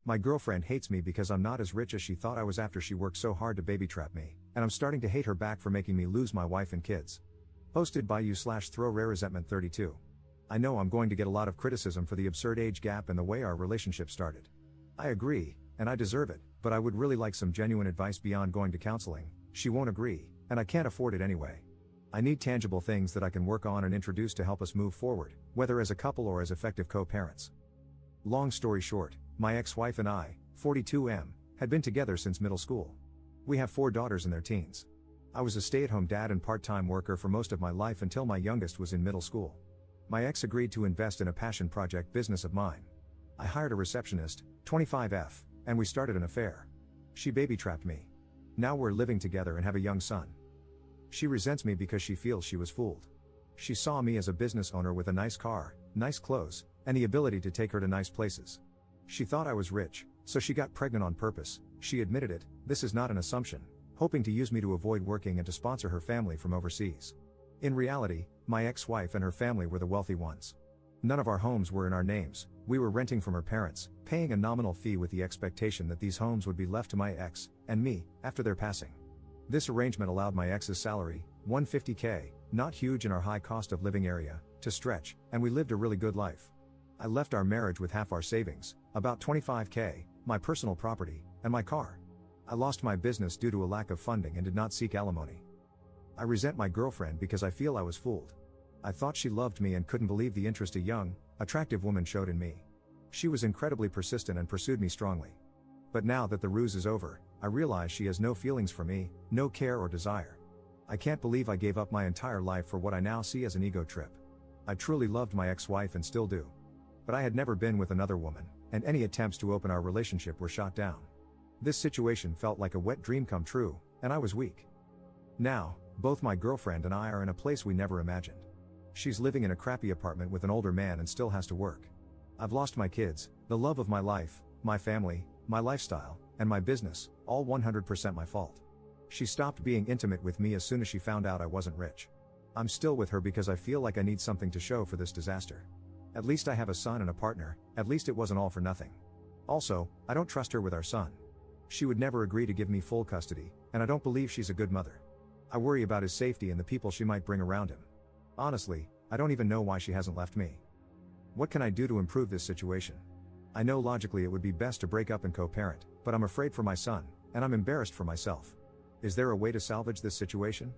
My girlfriend hates me because I'm not as rich as she thought I was after she worked so hard to baby trap me, and I'm starting to hate her back for making me lose my wife and kids. Posted by you/throw rare resentment 32. I know I'm going to get a lot of criticism for the absurd age gap and the way our relationship started. I agree, and I deserve it, but I would really like some genuine advice beyond going to counseling. She won't agree, and I can't afford it anyway. I need tangible things that I can work on and introduce to help us move forward, whether as a couple or as effective co-parents. Long story short, my ex-wife and I, 42M, had been together since middle school. We have 4 daughters in their teens. I was a stay-at-home dad and part-time worker for most of my life until my youngest was in middle school. My ex agreed to invest in a passion project business of mine. I hired a receptionist, 25F, and we started an affair. She baby-trapped me. Now we're living together and have a young son. She resents me because she feels she was fooled. She saw me as a business owner with a nice car, nice clothes, and the ability to take her to nice places. She thought I was rich, so she got pregnant on purpose. She admitted it, this is not an assumption, hoping to use me to avoid working and to sponsor her family from overseas. In reality, my ex-wife and her family were the wealthy ones. None of our homes were in our names, we were renting from her parents, paying a nominal fee with the expectation that these homes would be left to my ex, and me, after their passing. This arrangement allowed my ex's salary, $150K, not huge in our high cost of living area, to stretch, and we lived a really good life. I left our marriage with half our savings, about $25K, my personal property, and my car. I lost my business due to a lack of funding and did not seek alimony. I resent my girlfriend because I feel I was fooled. I thought she loved me and couldn't believe the interest a young, attractive woman showed in me. She was incredibly persistent and pursued me strongly. But now that the ruse is over, I realize she has no feelings for me, no care or desire. I can't believe I gave up my entire life for what I now see as an ego trip. I truly loved my ex-wife and still do. But I had never been with another woman, and any attempts to open our relationship were shot down. This situation felt like a wet dream come true, and I was weak. Now, both my girlfriend and I are in a place we never imagined. She's living in a crappy apartment with an older man and still has to work. I've lost my kids, the love of my life, my family, my lifestyle, and my business, all 100% my fault. She stopped being intimate with me as soon as she found out I wasn't rich. I'm still with her because I feel like I need something to show for this disaster. At least I have a son and a partner, at least it wasn't all for nothing. Also, I don't trust her with our son. She would never agree to give me full custody, and I don't believe she's a good mother. I worry about his safety and the people she might bring around him. Honestly, I don't even know why she hasn't left me. What can I do to improve this situation? I know logically it would be best to break up and co-parent, but I'm afraid for my son, and I'm embarrassed for myself. Is there a way to salvage this situation?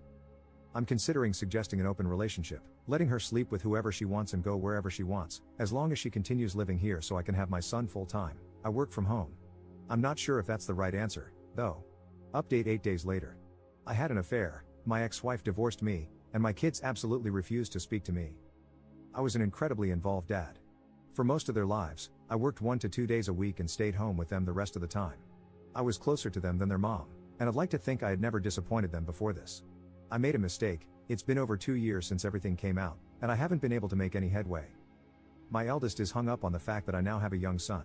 I'm considering suggesting an open relationship, letting her sleep with whoever she wants and go wherever she wants, as long as she continues living here so I can have my son full-time. I work from home. I'm not sure if that's the right answer, though. Update 8 days later. I had an affair, my ex-wife divorced me, and my kids absolutely refused to speak to me. I was an incredibly involved dad. For most of their lives, I worked 1 to 2 days a week and stayed home with them the rest of the time. I was closer to them than their mom, and I'd like to think I had never disappointed them before this. I made a mistake, it's been over 2 years since everything came out, and I haven't been able to make any headway. My eldest is hung up on the fact that I now have a young son.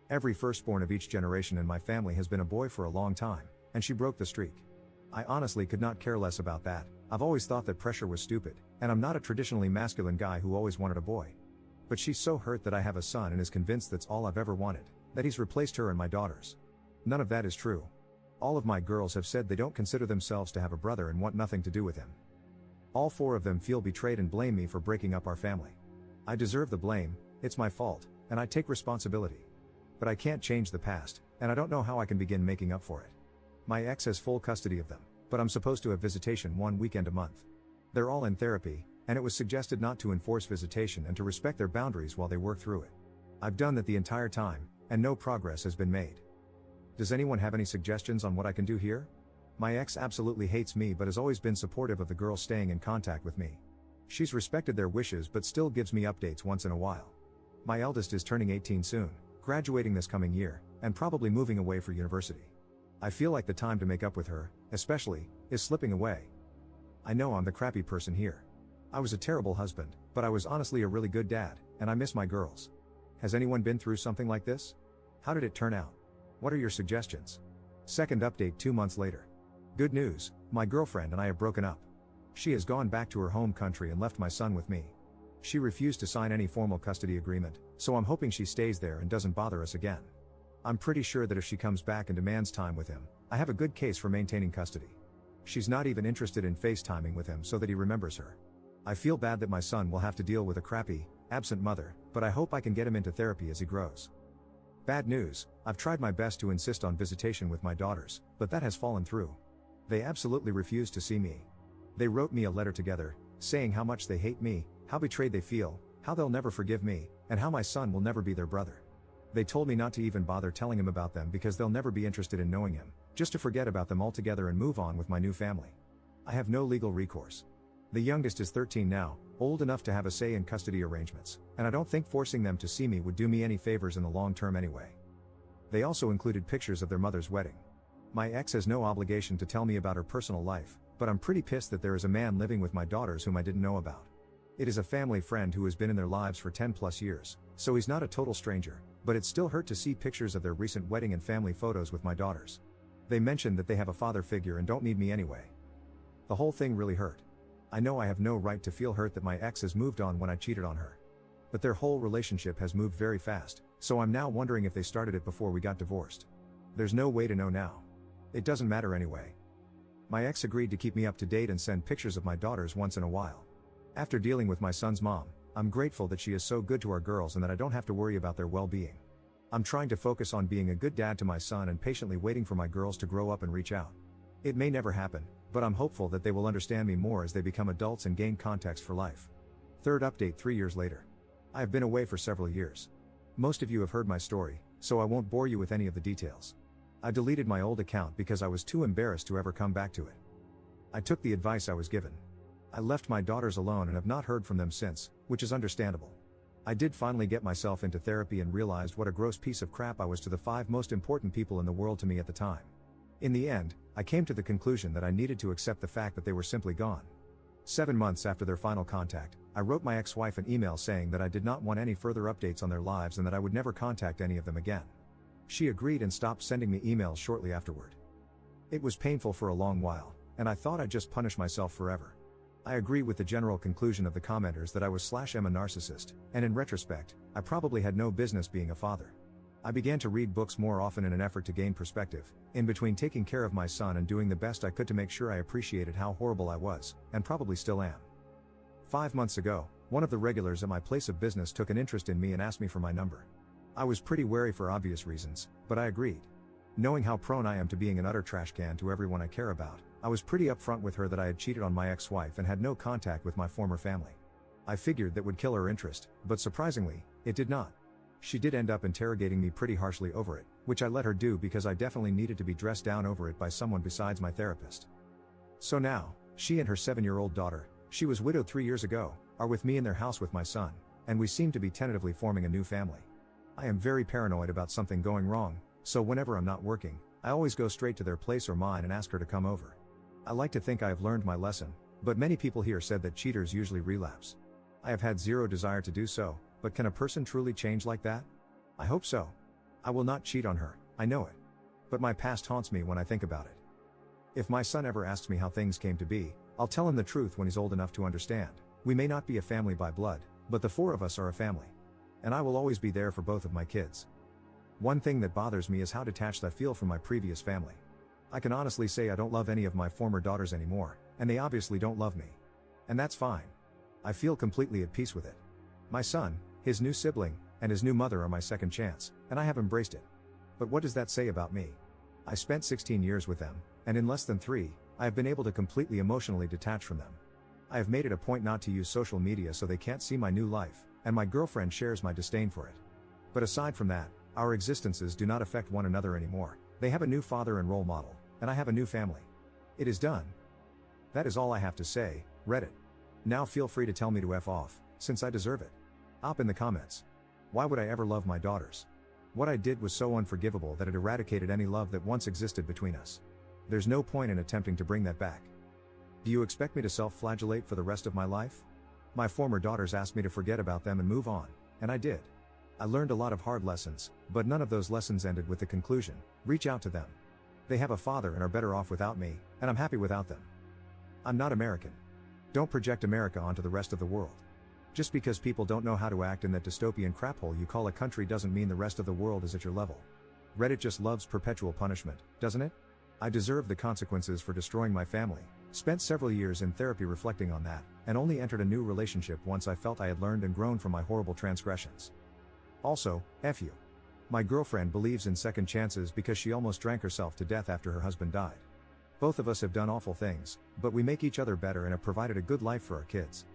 Every firstborn of each generation in my family has been a boy for a long time, and she broke the streak. I honestly could not care less about that. I've always thought that pressure was stupid, and I'm not a traditionally masculine guy who always wanted a boy. But she's so hurt that I have a son and is convinced that's all I've ever wanted, that he's replaced her and my daughters. None of that is true. All of my girls have said they don't consider themselves to have a brother and want nothing to do with him. All 4 of them feel betrayed and blame me for breaking up our family. I deserve the blame, it's my fault, and I take responsibility. But I can't change the past, and I don't know how I can begin making up for it. My ex has full custody of them, but I'm supposed to have visitation 1 weekend a month. They're all in therapy, and it was suggested not to enforce visitation and to respect their boundaries while they work through it. I've done that the entire time, and no progress has been made. Does anyone have any suggestions on what I can do here? My ex absolutely hates me but has always been supportive of the girls staying in contact with me. She's respected their wishes but still gives me updates once in a while. My eldest is turning 18 soon, graduating this coming year, and probably moving away for university. I feel like the time to make up with her, especially, is slipping away. I know I'm the crappy person here. I was a terrible husband, but I was honestly a really good dad, and I miss my girls. Has anyone been through something like this? How did it turn out? What are your suggestions? Second update 2 months later. Good news, my girlfriend and I have broken up. She has gone back to her home country and left my son with me. She refused to sign any formal custody agreement, so I'm hoping she stays there and doesn't bother us again. I'm pretty sure that if she comes back and demands time with him, I have a good case for maintaining custody. She's not even interested in FaceTiming with him so that he remembers her. I feel bad that my son will have to deal with a crappy, absent mother, but I hope I can get him into therapy as he grows. Bad news, I've tried my best to insist on visitation with my daughters, but that has fallen through. They absolutely refuse to see me. They wrote me a letter together, saying how much they hate me, how betrayed they feel, how they'll never forgive me, and how my son will never be their brother. They told me not to even bother telling him about them because they'll never be interested in knowing him, just to forget about them altogether and move on with my new family. I have no legal recourse. The youngest is 13 now, old enough to have a say in custody arrangements, and I don't think forcing them to see me would do me any favors in the long term anyway. They also included pictures of their mother's wedding. My ex has no obligation to tell me about her personal life, but I'm pretty pissed that there is a man living with my daughters whom I didn't know about. It is a family friend who has been in their lives for 10 plus years, so he's not a total stranger, but it still hurt to see pictures of their recent wedding and family photos with my daughters. They mentioned that they have a father figure and don't need me anyway. The whole thing really hurt. I know I have no right to feel hurt that my ex has moved on when I cheated on her. But their whole relationship has moved very fast, so I'm now wondering if they started it before we got divorced. There's no way to know now. It doesn't matter anyway. My ex agreed to keep me up to date and send pictures of my daughters once in a while. After dealing with my son's mom, I'm grateful that she is so good to our girls and that I don't have to worry about their well-being. I'm trying to focus on being a good dad to my son and patiently waiting for my girls to grow up and reach out. It may never happen, but I'm hopeful that they will understand me more as they become adults and gain context for life. Third update 3 years later. I have been away for several years. Most of you have heard my story, so I won't bore you with any of the details. I deleted my old account because I was too embarrassed to ever come back to it. I took the advice I was given. I left my daughters alone and have not heard from them since, which is understandable. I did finally get myself into therapy and realized what a gross piece of crap I was to the 5 most important people in the world to me at the time. In the end, I came to the conclusion that I needed to accept the fact that they were simply gone. 7 months after their final contact, I wrote my ex-wife an email saying that I did not want any further updates on their lives and that I would never contact any of them again. She agreed and stopped sending me emails shortly afterward. It was painful for a long while, and I thought I'd just punish myself forever. I agree with the general conclusion of the commenters that I was /am a narcissist, and in retrospect, I probably had no business being a father. I began to read books more often in an effort to gain perspective, in between taking care of my son and doing the best I could to make sure I appreciated how horrible I was, and probably still am. 5 months ago, one of the regulars at my place of business took an interest in me and asked me for my number. I was pretty wary for obvious reasons, but I agreed. Knowing how prone I am to being an utter trash can to everyone I care about, I was pretty upfront with her that I had cheated on my ex-wife and had no contact with my former family. I figured that would kill her interest, but surprisingly, it did not. She did end up interrogating me pretty harshly over it, which I let her do because I definitely needed to be dressed down over it by someone besides my therapist. So now, she and her 7-year-old daughter, she was widowed 3 years ago, are with me in their house with my son, and we seem to be tentatively forming a new family. I am very paranoid about something going wrong, so whenever I'm not working, I always go straight to their place or mine and ask her to come over. I like to think I have learned my lesson, but many people here said that cheaters usually relapse. I have had zero desire to do so, but can a person truly change like that? I hope so. I will not cheat on her, I know it. But my past haunts me when I think about it. If my son ever asks me how things came to be, I'll tell him the truth when he's old enough to understand. We may not be a family by blood, but the 4 of us are a family. And I will always be there for both of my kids. One thing that bothers me is how detached I feel from my previous family. I can honestly say I don't love any of my former daughters anymore, and they obviously don't love me. And that's fine. I feel completely at peace with it. My son, his new sibling, and his new mother are my second chance, and I have embraced it. But what does that say about me? I spent 16 years with them, and in less than 3, I have been able to completely emotionally detach from them. I have made it a point not to use social media so they can't see my new life, and my girlfriend shares my disdain for it. But aside from that, our existences do not affect one another anymore. They have a new father and role model, and I have a new family. It is done. That is all I have to say, Reddit. Now feel free to tell me to F off, since I deserve it. Op in the comments. Why would I ever love my daughters? What I did was so unforgivable that it eradicated any love that once existed between us. There's no point in attempting to bring that back. Do you expect me to self-flagellate for the rest of my life? My former daughters asked me to forget about them and move on, and I did. I learned a lot of hard lessons, but none of those lessons ended with the conclusion, reach out to them. They have a father and are better off without me, and I'm happy without them. I'm not American. Don't project America onto the rest of the world. Just because people don't know how to act in that dystopian craphole you call a country doesn't mean the rest of the world is at your level. Reddit just loves perpetual punishment, doesn't it? I deserve the consequences for destroying my family. Spent several years in therapy reflecting on that, and only entered a new relationship once I felt I had learned and grown from my horrible transgressions. Also, F you. My girlfriend believes in second chances because she almost drank herself to death after her husband died. Both of us have done awful things, but we make each other better and have provided a good life for our kids.